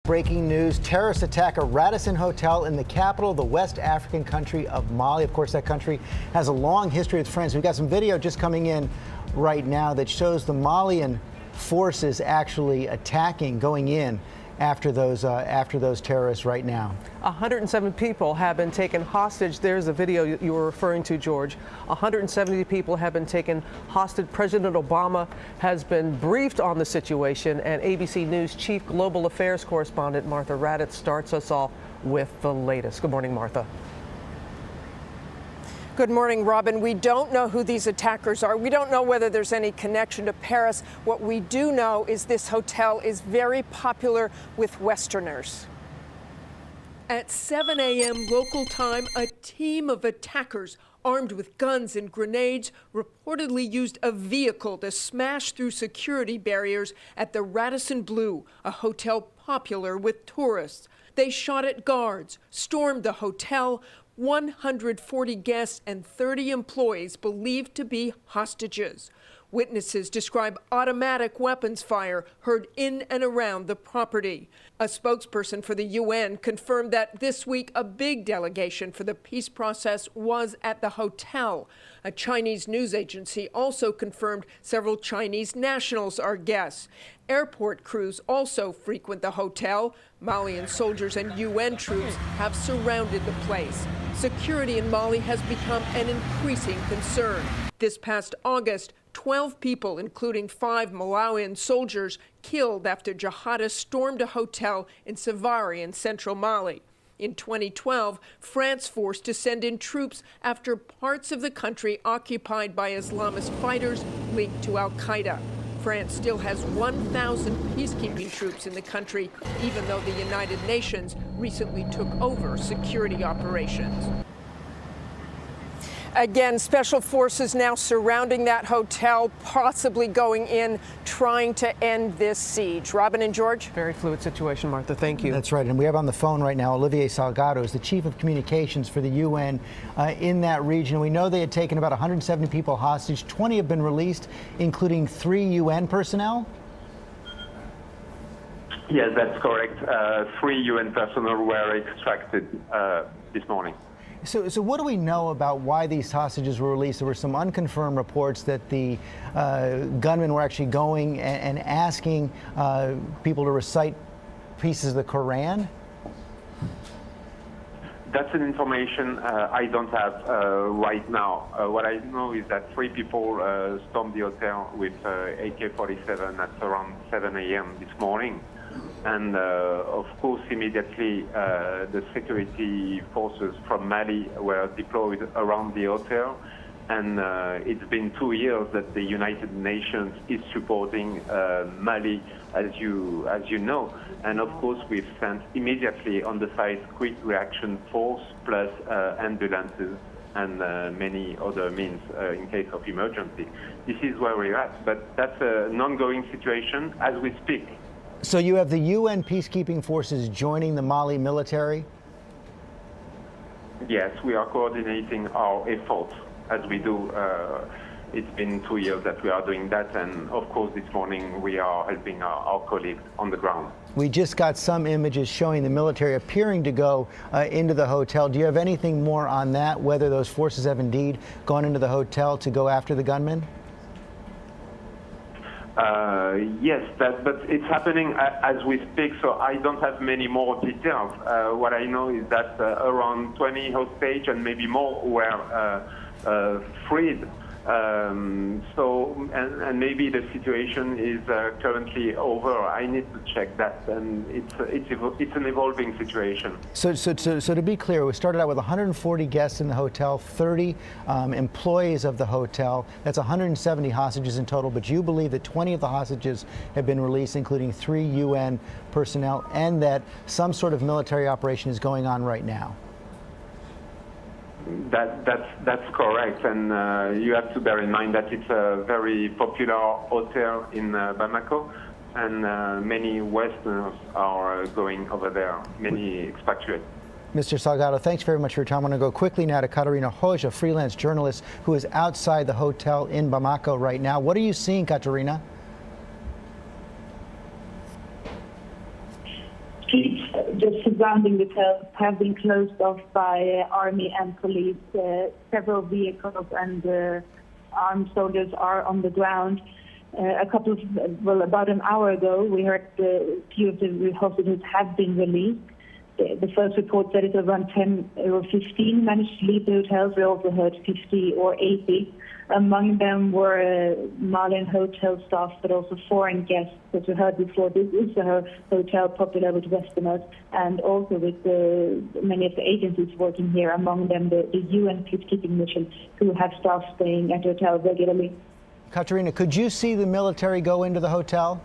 Breaking news, terrorists attack a Radisson Hotel in the capital of the West African country of Mali. Of course, that country has a long history with friends. We've got some video just coming in right now that shows the Malian forces actually attacking, going in after those terrorists right now. 107 people have been taken hostage. There's a video you were referring to, George. 170 people have been taken hostage. President Obama has been briefed on the situation, and ABC News Chief Global Affairs Correspondent Martha Raddatz starts us off with the latest. Good morning, Martha. Good morning, Robin. We don't know who these attackers are. We don't know whether there's any connection to Paris. What we do know is this hotel is very popular with Westerners. At 7 a.m. local time, a team of attackers armed with guns and grenades reportedly used a vehicle to smash through security barriers at the Radisson Blu, a hotel popular with tourists. They shot at guards, stormed the hotel. 140 guests and 30 employees believed to be hostages. Witnesses describe automatic weapons fire heard in and around the property. A spokesperson for the UN confirmed that this week a big delegation for the peace process was at the hotel. A Chinese news agency also confirmed several Chinese nationals are guests. Airport crews also frequent the hotel. Malian soldiers and UN troops have surrounded the place. Security in Mali has become an increasing concern. This past August, 12 people, including 5 Malawian soldiers, killed after jihadists stormed a hotel in Savari in central Mali. In 2012, France forced to send in troops after parts of the country occupied by Islamist fighters linked to al-Qaeda. France still has 1,000 peacekeeping troops in the country, even though the United Nations recently took over security operations. Again, special forces now surrounding that hotel, possibly going in, trying to end this siege. Robin and George? Very fluid situation, Martha. Thank you. That's right. And we have on the phone right now Olivier Salgado, who's the chief of communications for the UN in that region. We know they had taken about 170 people hostage. 20 have been released, including 3 UN personnel. Yes, that's correct. 3 UN personnel were extracted this morning. So what do we know about why these hostages were released? There were some unconfirmed reports that the gunmen were actually going and asking people to recite pieces of the Quran. That's an information I don't have right now. What I know is that 3 people stormed the hotel with AK-47 at around 7 a.m. this morning. And of course, immediately the security forces from Mali were deployed around the hotel. And it's been 2 years that the United Nations is supporting Mali, as you know. And of course, we've sent immediately on the site quick reaction force plus ambulances and many other means in case of emergency. This is where we're at. But that's an ongoing situation as we speak. So you have the UN peacekeeping forces joining the Mali military? Yes, we are coordinating our efforts as we do. It's been 2 years that we are doing that, and of course this morning we are helping our colleagues on the ground. We just got some images showing the military appearing to go into the hotel. Do you have anything more on that, whether those forces have indeed gone into the hotel to go after the gunmen? Yes, but it's happening as we speak, so I don't have many more details. What I know is that around 20 hostages and maybe more were freed. And maybe the situation is currently over. I need to check that, and it's an evolving situation. So to be clear, we started out with 140 guests in the hotel, 30 employees of the hotel. That's 170 hostages in total, but you believe that 20 of the hostages have been released, including 3 UN personnel, and that some sort of military operation is going on right now. That's correct, and you have to bear in mind that it's a very popular hotel in Bamako, and many Westerners are going over there, many expatriates. Mr. Salgado, thanks very much for your time. I'm going to go quickly now to Katarina Hoj, a freelance journalist who is outside the hotel in Bamako right now. What are you seeing, Katarina? just surrounding the hotel have been closed off by army and police. Several vehicles and armed soldiers are on the ground. About an hour ago, we heard a few of the hostages have been released. The first report said it around 10 or 15 managed to leave the hotels. We also heard 50 or 80. Among them were Malian hotel staff, but also foreign guests. As we heard before, this is a hotel popular with Westerners and also with many of the agencies working here, among them the UN peacekeeping mission, who have staff staying at the hotel regularly. Katerina, could you see the military go into the hotel?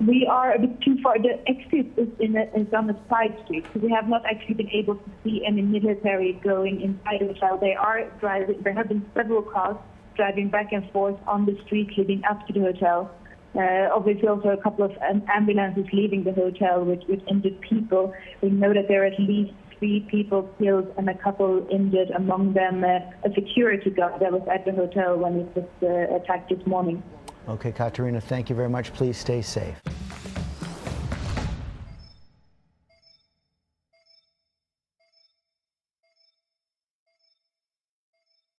We are a bit too far. The exit is on the side street, so we have not actually been able to see any military going inside the hotel. They are driving. There have been several cars driving back and forth on the street leading up to the hotel. Obviously, also a couple of ambulances leaving the hotel with injured people. We know that there are at least 3 people killed and a couple injured, among them a security guard that was at the hotel when it was attacked this morning. Okay, Katerina, thank you very much. Please stay safe.